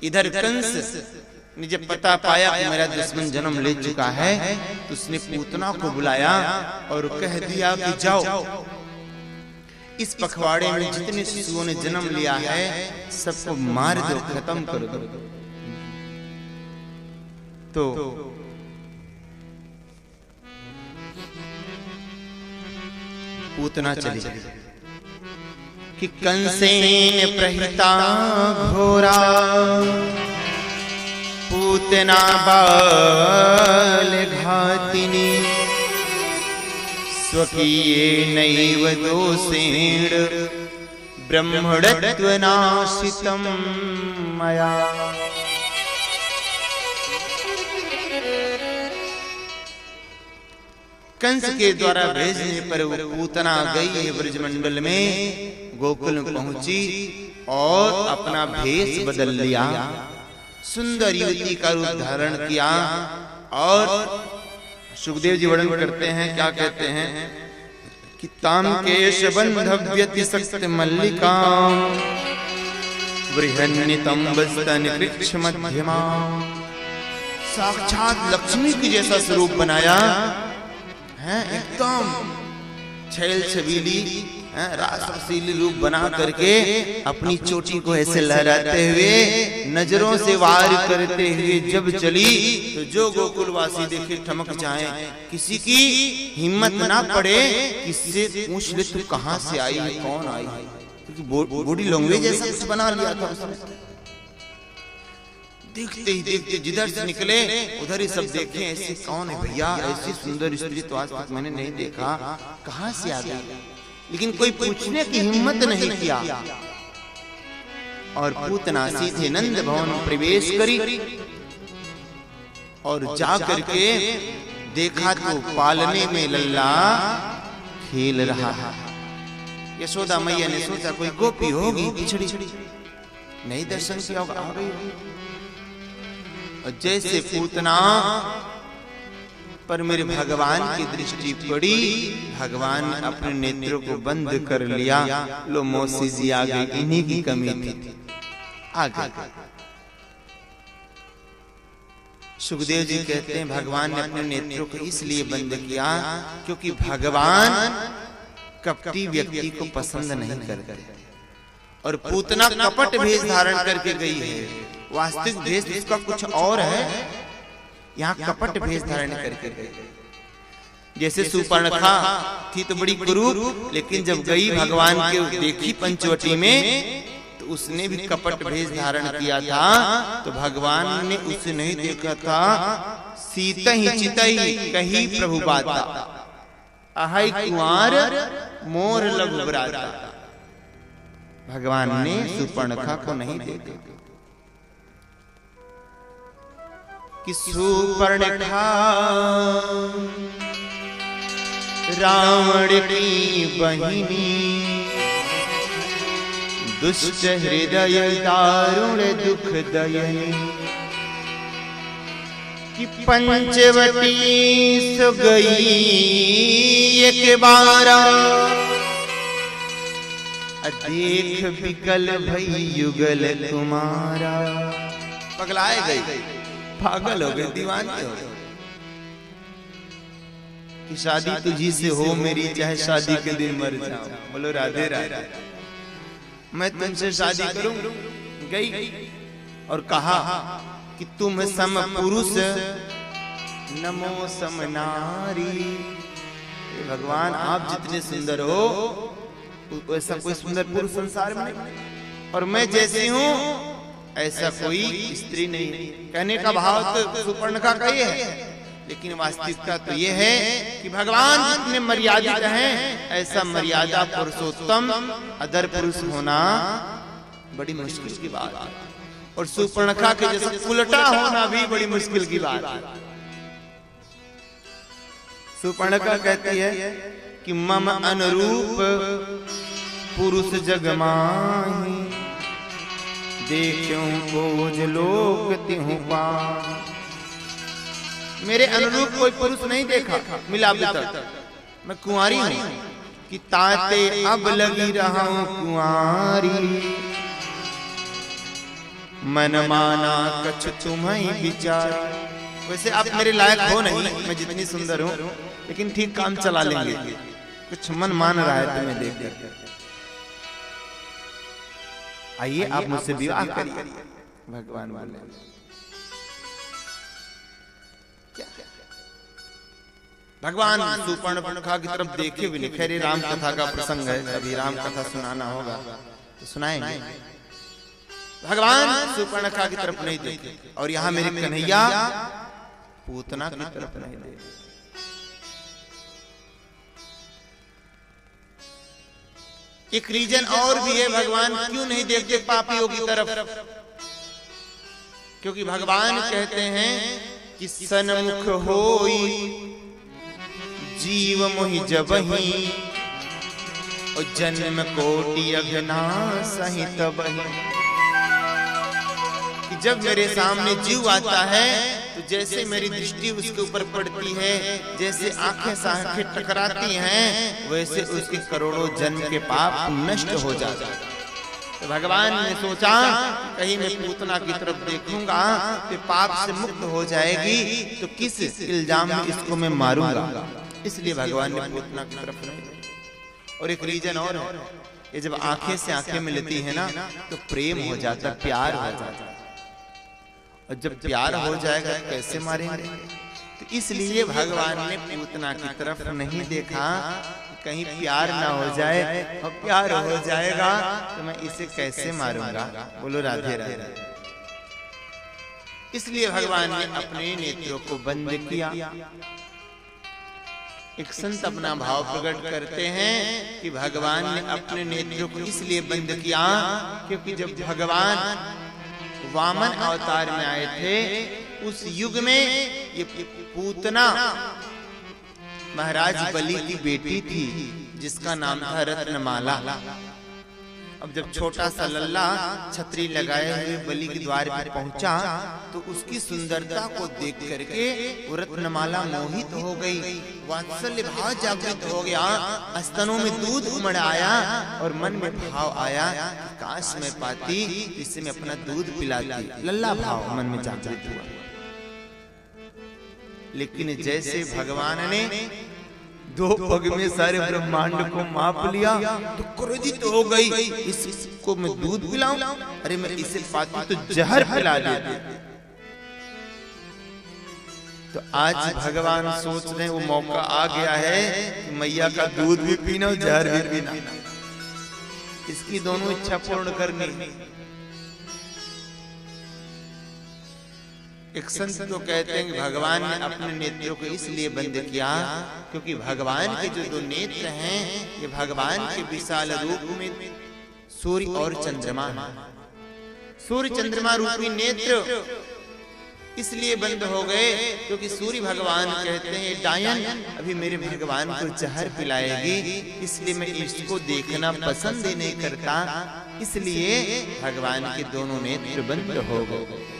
इधर कंस ने जब पता पाया कि मेरा दुश्मन जन्म ले चुका है तो उसने पूतना को बुलाया और कह दिया कि जाओ इस पखवाड़े में जितने शिशुओं ने जन्म लिया है सबको मार दो, खत्म कर दो। तो पूतना चली कि कंसेन प्रहिता घोरा पूतना बाल घातिनी स्वकीये नैव दोषेण ब्रह्मणत्व नाशितम मया। कंस के द्वारा भेजने पर वो पूतना गई है ब्रजमंडल में, गोकुल में पहुंची और अपना भेष बदल लिया, सुंदर युवती का रूप धारण किया। और सुखदेव जी वर्णन करते हैं, क्या कहते हैं कि ताम केश बंधव्यति सक्त मल्लिका बृहन्नितंबस्तन कृक्ष मध्यमा। साक्षात लक्ष्मी की जैसा स्वरूप बनाया है, एकदम छैल छबीली रासरसीली रूप बना करके अपनी चोटी को ऐसे लहराते हुए नजरों से वार करते हुए जब चली तो जो गोकुलवासी देखे ठमक जाए, किसी की हिम्मत ना पड़े किससे पूछ ले तू कहां से आई है, कौन आई है, क्योंकि बॉडी लैंग्वेज ऐसा कुछ बना लिया था उसने। देखते ही देखते जिधर से निकले उधर ही सब देखे, ऐसी कौन है भैया, ऐसी सुंदर स्त्री तो आज तक मैंने नहीं देखा, कहां से आ गई, लेकिन कोई पूछने की हिम्मत नहीं किया। और पूतना सीधे नंद भवन में प्रवेश करी और जा करके देखा तो पालने में लल्ला खेल रहा है। यशोदा मैया ने सोचा कोई गोपी होगी पिछड़ी, नहीं दर्शन किया होगा, आ गई। और जैसे पूतना पर मेरे भगवान की दृष्टि पड़ी, भगवान ने अपने नेत्रों को बंद कर लिया। लो मौसी जी आ गई, इन्हीं की कमी थी, आ गई। सुखदेव जी कहते हैं भगवान ने अपने नेत्रों को इसलिए बंद किया क्योंकि भगवान कपटी व्यक्ति को पसंद नहीं करते। और पूतना कपट भेष धारण करके गई है, वास्तविक भेष इसका कुछ और है, यहाँ कपट भेष धारण करके गई। जैसे सुपर्णखा थी तो बड़ी कुरूप, लेकिन जब गई भगवान के देखी पंचवटी में तो उसने भी कपट भेष धारण किया था। तो भगवान ने उसे नहीं देखा था, सीता ही चितई कही प्रभु बाता अहाई कुंवर मोर लघु भ्राता। भगवान ने सुपर्णखा को नहीं देखा कि सुपर्णखा रावण की बहिनी दुष्ट हृदय दारुण दुख दयनी कि पंचवटी सो गई एक बार देख बिकल भई युगल कुमारा। पगलाए गई, पागल हो गए, दीवाने हो गए कि शादी तुझी से हो मेरी, चाहे शादी के दिन मर जाओ। बोलो राधे राधे, मैं तुमसे शादी करूं। गई और कहा कि तुम सम पुरुष नमो सम नारी। भगवान आप जितने सुंदर हो ऐसा कोई सुंदर पुरुष संसार में नहीं, और मैं जैसी हूं ऐसा कोई स्त्री नहीं। कहने का भाव तो सुपर्णखा का ये है, लेकिन वास्तविकता तो ये है कि भगवान जितने मर्यादित हैं ऐसा मर्यादा पुरुषोत्तम अदर पुरुष होना बड़ी मुश्किल की बात है, और सुपर्णखा के जैसा उल्टा होना भी बड़ी मुश्किल की बात है। सुपर्णखा कहती है कि मम अनुरूप पुरुष जग माही देखूं खोज लोक तिहु पाहि। मेरे अनुरूप कोई पुरुष नहीं देखा मिला अभी तक, मैं कुंवारी हूं कि ताते अब लगी रहा हूं कुंवारी। मन माना कछु तुम्हें विचार। वैसे आप मेरे लायक हो नहीं, मैं जितनी सुंदर हूँ, लेकिन ठीक काम चला लेंगे। कुछ मन मान रहा है तुम्हें देख कर। आइए आप मुझसे विवाह करिए। भगवान बोले भगवान शूर्पणखा की तरफ देखे भी नहीं। खैर राम कथा का प्रसंग है, कभी राम कथा सुनाना होगा तो सुनाएंगे। भगवान शूर्पणखा की तरफ नहीं देखे, और यहाँ मेरे कन्हैया पूतना की तरफ नहीं देखे। एक रीजन और भी है, भगवान क्यों नहीं देखते पापियों की तरफ? क्योंकि भगवान कहते हैं कि सन्मुख होई जीव मोहि जबहि, और जन्म कोटि अघनासहि तबहि। कि जब मेरे सामने जीव आता है तो जैसे मेरी दृष्टि उसके ऊपर पड़ती है, जैसे आंखें से आंखें टकराती हैं, वैसे उसके करोड़ों जन्म के पाप नष्ट हो जाते हैं। तो भगवान ने सोचा कहीं मैं पूतना की तरफ देखूंगा तो पाप से मुक्त हो जाएगी, तो किस इल्जाम में इसको मैं मारूंगा। इसलिए भगवान ने पूतना की तरफ नहीं। और एक रीजन और है, ये जब आंखें से आंखें मिलती है ना तो प्रेम हो जाता, प्यार हो जाता। और जब प्यार हो जाएगा तो कैसे मारेंगे? तो इसलिए भगवान ने पूतना की तरफ नहीं देखा, कहीं प्यार ना हो जाए, और प्यार हो जाएगा तो मैं इसे कैसे मारूंगा। बोलो राधे राधे। इसलिए भगवान ने अपने नेत्रों को बंद किया। एक संत अपना भाव प्रकट करते हैं कि भगवान ने अपने नेत्रों को इसलिए बंद किया क्योंकि जब भगवान वामन अवतार में आए थे, उस युग में ये पूतना महाराज बलि की बेटी थी, जिसका नाम था रत्नमाला। अब जब छोटा सा लल्ला छतरी लगाए हुए बलि के द्वार पर पहुंचा तो उसकी सुंदरता को देख करके वो रत्नमाला मोहित हो गई। वात्सल्य भाव जागृत हो गया, स्तनों में दूध उमड़ आया और मन में भाव आया कि काश मैं पाती जिससे मैं अपना दूध पिलाती। लल्ला भाव मन में जागृत हुआ। लेकिन जैसे भगवान ने 2 पग में सारे ब्रह्मांड को माप लिया तो क्रोधित हो गई, इसको मैं दूध पिलाऊं? अरे मैं इसे पाती तो जहर पिला देती। तो आज भगवान सोच रहे वो मौका आ गया है कि मैया का दूध भी पीना और जहर भी पीना, इसकी दोनों इच्छा पूर्ण करनी। एक संत तो कहते हैं कि भगवान ने अपने नेत्रों को इसलिए बंद किया क्योंकि भगवान के जो 2 नेत्र हैं ये भगवान के विशाल रूप में सूर्य और चंद्रमा, सूर्य चंद्रमा रूपी नेत्र इसलिए बंद हो गए क्योंकि सूर्य भगवान कहते हैं डायन अभी मेरे भगवान को जहर पिलाएगी, इसलिए मैं इसको देखना पसंद नहीं करता। इसलिए भगवान के दोनों नेत्र बंद हो गए।